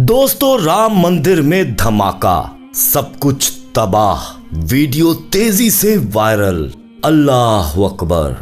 दोस्तों, राम मंदिर में धमाका, सब कुछ तबाह, वीडियो तेजी से वायरल। अल्लाह अकबर।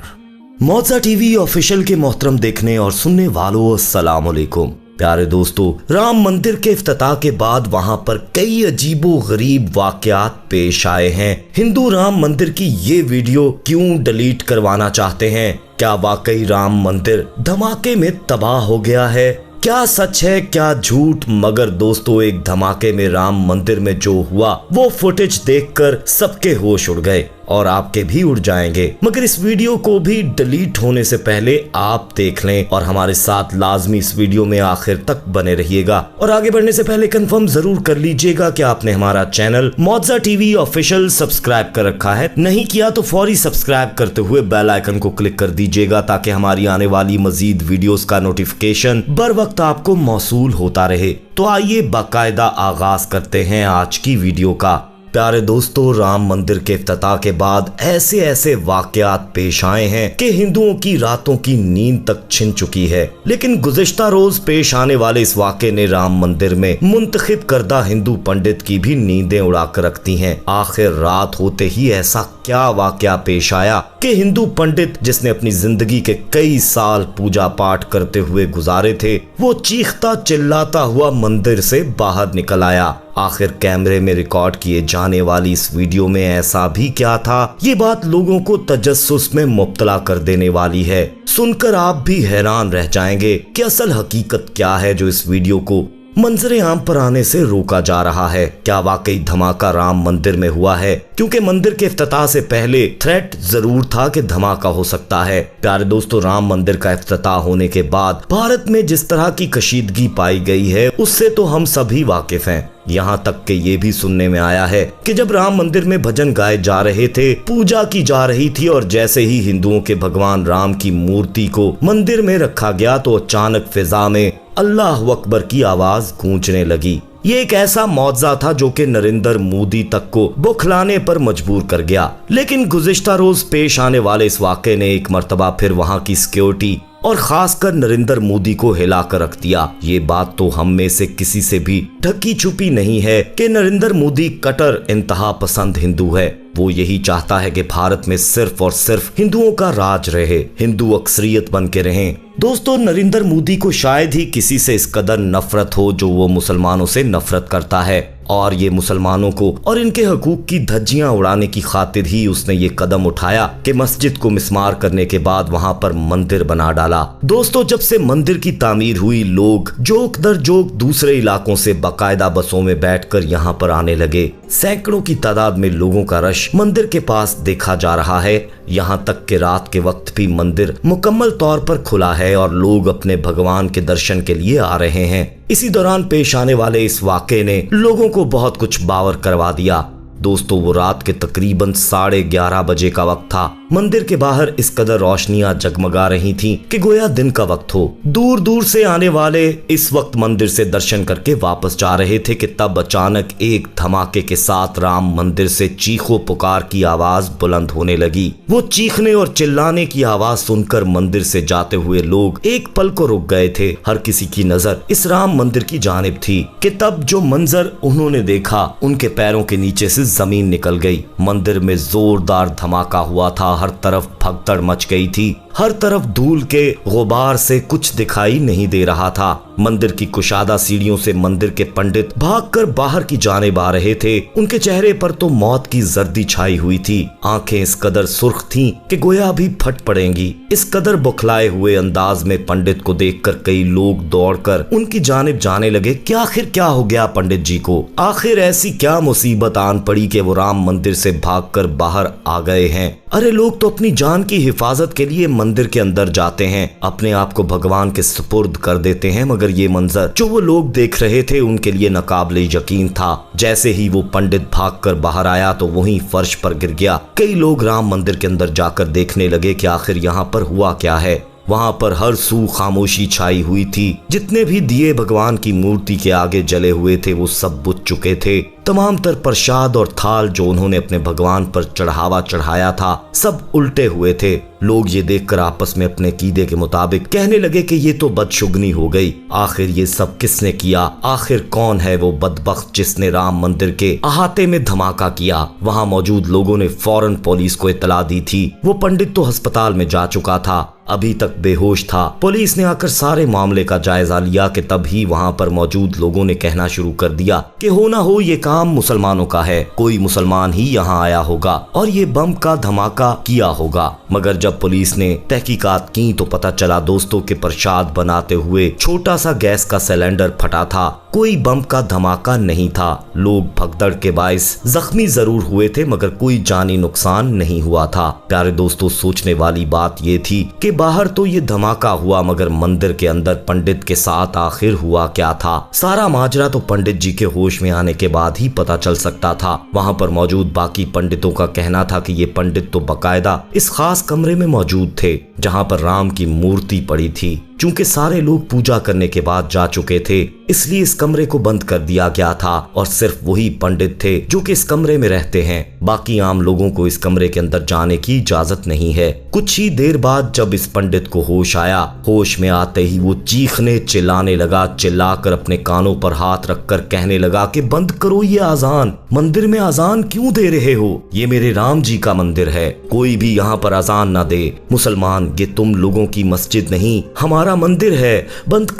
मौजा टीवी ऑफिशियल के मोहतरम देखने और सुनने वालों, अस्सलाम वालेकुम। प्यारे दोस्तों, राम मंदिर के इफ्तिताह के बाद वहां पर कई अजीबो गरीब वाकयात पेश आए हैं। हिंदू राम मंदिर की ये वीडियो क्यों डिलीट करवाना चाहते हैं? क्या वाकई राम मंदिर धमाके में तबाह हो गया है? क्या सच है क्या झूठ? मगर दोस्तों, एक धमाके में राम मंदिर में जो हुआ वो फुटेज देखकर सबके होश उड़ गए और आपके भी उड़ जाएंगे। मगर इस वीडियो को भी डिलीट होने से पहले आप देख लें और हमारे साथ लाजमी इस वीडियो में आखिर तक बने रहिएगा। और आगे बढ़ने से पहले कंफर्म जरूर कर लीजिएगा कि आपने हमारा चैनल मौजा टीवी ऑफिशियल सब्सक्राइब कर रखा है। नहीं किया तो फौरी सब्सक्राइब करते हुए बेल आइकन को क्लिक कर दीजिएगा ताकि हमारी आने वाली मजीद वीडियोस का नोटिफिकेशन बर वक्त आपको मौसूल होता रहे। तो आइए बाकायदा आगाज करते हैं आज की वीडियो का। प्यारे दोस्तों, राम मंदिर के इफ्तिताह के बाद ऐसे वाकयात पेश आए हैं कि हिंदुओं की रातों की नींद तक छिन चुकी है। लेकिन गुज़िश्ता रोज पेश आने वाले इस वाक़े ने राम मंदिर में मुंतखब करदा हिंदू पंडित की भी नींदें उड़ाकर रखती हैं। आखिर रात होते ही ऐसा क्या वाकया पेश आया कि हिंदू पंडित जिसने अपनी जिंदगी के कई साल पूजा पाठ करते हुए गुजारे थे, वो चीखता चिल्लाता हुआ मंदिर से बाहर निकल आया। आखिर कैमरे में रिकॉर्ड किए जाने वाली इस वीडियो में ऐसा भी क्या था? ये बात लोगों को तजस्सुस में मुब्तला कर देने वाली है। सुनकर आप भी हैरान रह जाएंगे कि असल हकीकत क्या है जो इस वीडियो को मंजरे आम पर आने से रोका जा रहा है। क्या वाकई धमाका राम मंदिर में हुआ है? क्योंकि मंदिर के इफ्तिताह से पहले थ्रेट जरूर था कि धमाका हो सकता है। प्यारे दोस्तों, राम मंदिर का इफ्तिताह होने के बाद भारत में जिस तरह की कशीदगी पाई गई है उससे तो हम सभी वाकिफ हैं। यहाँ तक कि ये भी सुनने में आया है कि जब राम मंदिर में भजन गाए जा रहे थे, पूजा की जा रही थी और जैसे ही हिंदुओं के भगवान राम की मूर्ति को मंदिर में रखा गया तो अचानक फिजा में अल्लाह अकबर की आवाज गूंजने लगी। ये एक ऐसा मौजज़ा था जो कि नरेंद्र मोदी तक को बौखलाने पर मजबूर कर गया। लेकिन गुज़िश्ता रोज पेश आने वाले इस वाक़े ने एक मर्तबा फिर वहाँ की सिक्योरिटी और खासकर नरेंद्र मोदी को हिलाकर रख दिया। ये बात तो हम में से किसी से भी ढकी छुपी नहीं है कि नरेंद्र मोदी कट्टर इंतहा पसंद हिंदू है। वो यही चाहता है कि भारत में सिर्फ और सिर्फ हिंदुओं का राज रहे, हिंदू अक्सरियत बन के रहें। दोस्तों, नरेंद्र मोदी को शायद ही किसी से इस कदर नफरत हो जो वो मुसलमानों से नफरत करता है, और ये मुसलमानों को और इनके हकूक की धज्जियां उड़ाने की खातिर ही उसने ये कदम उठाया कि मस्जिद को मिस्मार करने के बाद वहां पर मंदिर बना डाला। दोस्तों, जब से मंदिर की तामीर हुई, लोग जोक दर जोक दूसरे इलाकों से बाकायदा बसों में बैठकर यहाँ पर आने लगे। सैकड़ों की तादाद में लोगों का रश मंदिर के पास देखा जा रहा है। यहाँ तक कि रात के वक्त भी मंदिर मुकम्मल तौर पर खुला है और लोग अपने भगवान के दर्शन के लिए आ रहे हैं। इसी दौरान पेश आने वाले इस वाक़े ने लोगों को बहुत कुछ बावर करवा दिया। दोस्तों, वो रात के तकरीबन 11:30 बजे का वक्त था। मंदिर के बाहर इस कदर रोशनियां जगमगा रही थीं कि गोया दिन का वक्त हो। दूर दूर से आने वाले इस वक्त मंदिर से दर्शन करके वापस जा रहे थे कि तब अचानक एक धमाके के साथ राम मंदिर से चीखो पुकार की आवाज बुलंद होने लगी। वो चीखने और चिल्लाने की आवाज सुनकर मंदिर से जाते हुए लोग एक पल को रुक गए थे। हर किसी की नजर इस राम मंदिर की जानिब थी कि तब जो मंजर उन्होंने देखा, उनके पैरों के नीचे से जमीन निकल गई। मंदिर में जोरदार धमाका हुआ था। हर तरफ भगदड़ मच गई थी। हर तरफ धूल के गुबार से कुछ दिखाई नहीं दे रहा था। मंदिर की कुशादा सीढ़ियों से मंदिर के पंडित भागकर बाहर की जानिब आ रहे थे। उनके चेहरे पर तो मौत की जर्दी छाई हुई थी। आंखें इस कदर सुर्ख थीं कि गोया अभी फट पड़ेंगी। इस कदर बौखलाए हुए अंदाज में पंडित को देखकर कई लोग दौड़कर उनकी जानिब जाने लगे कि आखिर क्या हो गया पंडित जी को? आखिर ऐसी क्या मुसीबत आन पड़ी कि वो राम मंदिर से भागकर बाहर आ गए हैं? अरे, लोग तो अपनी जान की हिफाजत के लिए मंदिर के अंदर जाते हैं, अपने आप को भगवान के सुपुर्द कर देते हैं। मगर ये मंजर जो वो लोग देख रहे थे उनके लिए नाकाबिले यकीन था। जैसे ही वो पंडित भागकर बाहर आया तो वहीं फर्श पर गिर गया। कई लोग राम मंदिर के अंदर जाकर देखने लगे कि आखिर यहाँ पर हुआ क्या है। वहां पर हर सू खामोशी छाई हुई थी। जितने भी दिए भगवान की मूर्ति के आगे जले हुए थे वो सब बुझ चुके थे। तमाम तर प्रसाद और थाल जो उन्होंने अपने भगवान पर चढ़ावा चढ़ाया था सब उल्टे हुए थे। लोग ये देखकर आपस में अपने कीदे के मुताबिक कहने लगे कि ये तो बदशुगनी हो गई। आखिर ये सब किसने किया? आखिर कौन है वो बदबख्त जिसने राम मंदिर के अहाते में धमाका किया? वहां मौजूद लोगों ने फौरन पुलिस को इत्तला दी थी। वो पंडित तो अस्पताल में जा चुका था, अभी तक बेहोश था। पुलिस ने आकर सारे मामले का जायजा लिया कि तभी वहां पर मौजूद लोगों ने कहना शुरू कर दिया कि हो ना हो ये काम मुसलमानों का है, कोई मुसलमान ही यहाँ आया होगा और ये बम का धमाका किया होगा। मगर जब पुलिस ने तहकीकात की तो पता चला दोस्तों के प्रसाद बनाते हुए छोटा सा गैस का सिलेंडर फटा था, कोई बम का धमाका नहीं था। लोग भगदड़ के बाइस जख्मी जरूर हुए थे मगर कोई जानी नुकसान नहीं हुआ था। प्यारे दोस्तों, सोचने वाली बात ये थी कि बाहर तो ये धमाका हुआ मगर मंदिर के अंदर पंडित के साथ आखिर हुआ क्या था? सारा माजरा तो पंडित जी के होश में आने के बाद ही पता चल सकता था। वहां पर मौजूद बाकी पंडितों का कहना था कि ये पंडित तो बकायदा इस खास कमरे में मौजूद थे जहां पर राम की मूर्ति पड़ी थी। चूंकि सारे लोग पूजा करने के बाद जा चुके थे इसलिए इस कमरे को बंद कर दिया गया था और सिर्फ वही पंडित थे जो कि इस कमरे में रहते हैं। बाकी आम लोगों को इस कमरे के अंदर जाने की इजाजत नहीं है। कुछ ही देर बाद जब इस पंडित को होश आया, होश में आते ही वो चीखने चिल्लाने लगा। चिल्लाकर अपने कानों पर हाथ रखकर कहने लगा कि बंद करो ये अजान, मंदिर में अजान क्यों दे रहे हो? ये मेरे राम जी का मंदिर है, कोई भी यहाँ पर अजान ना दे। मुसलमान, ये तुम लोगों की मस्जिद नहीं हमारा मंदिर है, बंद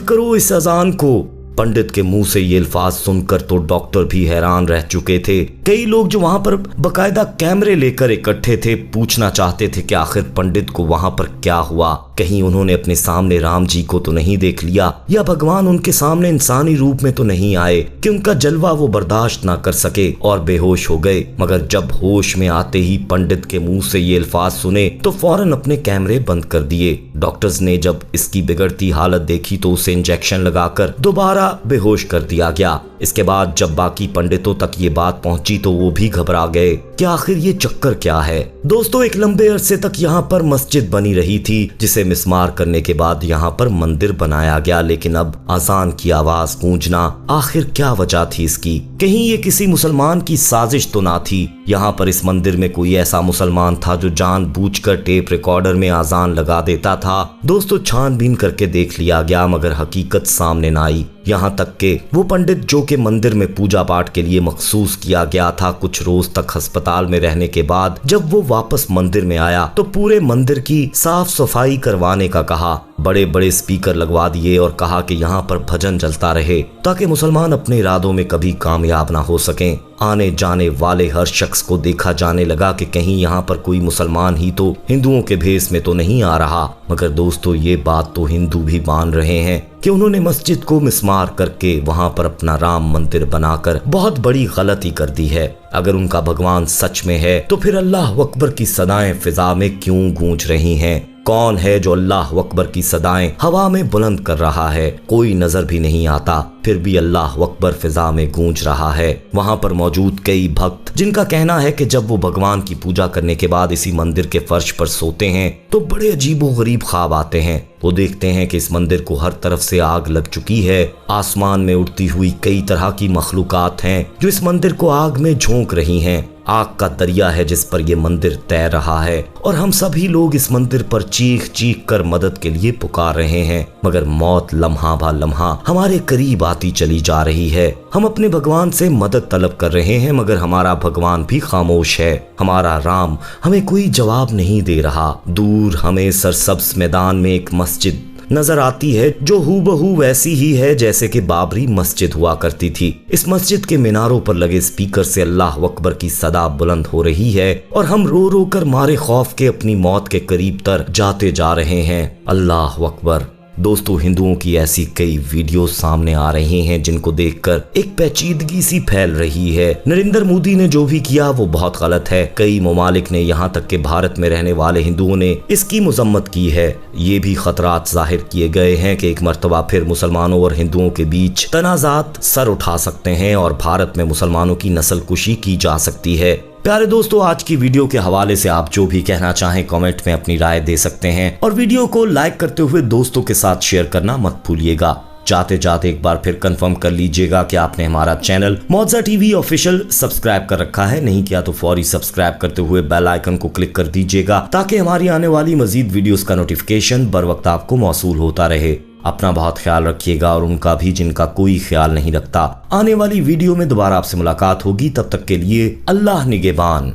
करो इस अजान को। पंडित के मुंह से ये अल्फाज सुनकर तो डॉक्टर भी हैरान रह चुके थे। कई लोग जो वहां पर बकायदा कैमरे लेकर इकट्ठे थे पूछना चाहते थे कि आखिर पंडित को वहां पर क्या हुआ, कहीं उन्होंने अपने सामने राम जी को तो नहीं देख लिया या भगवान उनके सामने इंसानी रूप में तो नहीं आए कि उनका जलवा वो बर्दाश्त ना कर सके और बेहोश हो गए। मगर जब होश में आते ही पंडित के मुंह से ये अल्फाज सुने तो फौरन अपने कैमरे बंद कर दिए। डॉक्टर्स ने जब इसकी बिगड़ती हालत देखी तो उसे इंजेक्शन लगाकर दोबारा बेहोश कर दिया गया। इसके बाद जब बाकी पंडितों तक ये बात पहुंची तो वो भी घबरा गए कि आखिर ये चक्कर क्या है। दोस्तों, एक लंबे अरसे तक यहाँ पर मस्जिद बनी रही थी जिसे मिस्मार करने के बाद यहाँ पर मंदिर बनाया गया, लेकिन अब अजान की आवाज गूंजना, आखिर क्या वजह थी इसकी? कहीं ये किसी मुसलमान की साजिश तो ना थी? यहाँ पर इस मंदिर में कोई ऐसा मुसलमान था जो जानबूझकर टेप रिकॉर्डर में अजान लगा देता था? दोस्तों, छानबीन करके देख लिया गया मगर हकीकत सामने न आई। यहाँ तक के वो पंडित जो के मंदिर में पूजा पाठ के लिए मखसूस किया गया था, कुछ रोज तक अस्पताल में रहने के बाद जब वो वापस मंदिर में आया तो पूरे मंदिर की साफ सफाई करवाने का कहा। बड़े बड़े स्पीकर लगवा दिए और कहा कि यहाँ पर भजन चलता रहे ताकि मुसलमान अपने इरादों में कभी कामयाब ना हो सकें। आने जाने वाले हर शख्स को देखा जाने लगा कि कहीं यहाँ पर कोई मुसलमान ही तो हिंदुओं के भेष में तो नहीं आ रहा। मगर दोस्तों, ये बात तो हिंदू भी मान रहे हैं कि उन्होंने मस्जिद को मिस्मार करके वहां पर अपना राम मंदिर बनाकर बहुत बड़ी गलती कर दी है। अगर उनका भगवान सच में है तो फिर अल्लाह अकबर की सदाएं फिजा में क्यों गूंज रही हैं? कौन है जो अल्लाह अकबर की सदाएं हवा में बुलंद कर रहा है? कोई नजर भी नहीं आता, फिर भी अल्लाह अकबर फिजा में गूंज रहा है। वहां पर मौजूद कई भक्त जिनका कहना है कि जब वो भगवान की पूजा करने के बाद इसी मंदिर के फर्श पर सोते हैं तो बड़े अजीबो गरीब ख्वाब आते हैं। वो देखते हैं कि इस मंदिर को हर तरफ से आग लग चुकी है, आसमान में उड़ती हुई कई तरह की मखलूकात हैं जो इस मंदिर को आग में झोंक रही हैं। आग का दरिया है जिस पर यह मंदिर तैर रहा है और हम सभी लोग इस मंदिर पर चीख चीख कर मदद के लिए पुकार रहे हैं। मगर मौत लम्हा भा लम्हा हमारे करीब आती चली जा रही है। हम अपने भगवान से मदद तलब कर रहे हैं मगर हमारा भगवान भी खामोश है। हमारा राम हमें कोई जवाब नहीं दे रहा। दूर हमें सरसब्ज मैदान में एक मस्जिद नजर आती है जो हूबहू वैसी ही है जैसे कि बाबरी मस्जिद हुआ करती थी। इस मस्जिद के मीनारों पर लगे स्पीकर से अल्लाह अकबर की सदा बुलंद हो रही है और हम रो रो कर मारे खौफ के अपनी मौत के करीब तर जाते जा रहे हैं। अल्लाह अकबर। दोस्तों, हिंदुओं की ऐसी कई वीडियो सामने आ रही हैं जिनको देखकर एक पेचीदगी सी फैल रही है। नरेंद्र मोदी ने जो भी किया वो बहुत गलत है। कई ममालिक ने, यहाँ तक कि भारत में रहने वाले हिंदुओं ने इसकी मजम्मत की है। ये भी खतरात जाहिर किए गए हैं कि एक मर्तबा फिर मुसलमानों और हिंदुओं के बीच तनाजात सर उठा सकते हैं और भारत में मुसलमानों की नस्लकुशी की जा सकती है। प्यारे दोस्तों, आज की वीडियो के हवाले से आप जो भी कहना चाहें कमेंट में अपनी राय दे सकते हैं और वीडियो को लाइक करते हुए दोस्तों के साथ शेयर करना मत भूलिएगा। जाते जाते एक बार फिर कंफर्म कर लीजिएगा कि आपने हमारा चैनल मौजा टीवी ऑफिशियल सब्सक्राइब कर रखा है। नहीं किया तो फौरी सब्सक्राइब करते हुए बेल आइकन को क्लिक कर दीजिएगा ताकि हमारी आने वाली मजीद वीडियोस का नोटिफिकेशन बर वक्त आपको मौसूल होता रहे। अपना बहुत ख्याल रखिएगा और उनका भी जिनका कोई ख्याल नहीं रखता। आने वाली वीडियो में दोबारा आपसे मुलाकात होगी, तब तक के लिए अल्लाह निगहबान।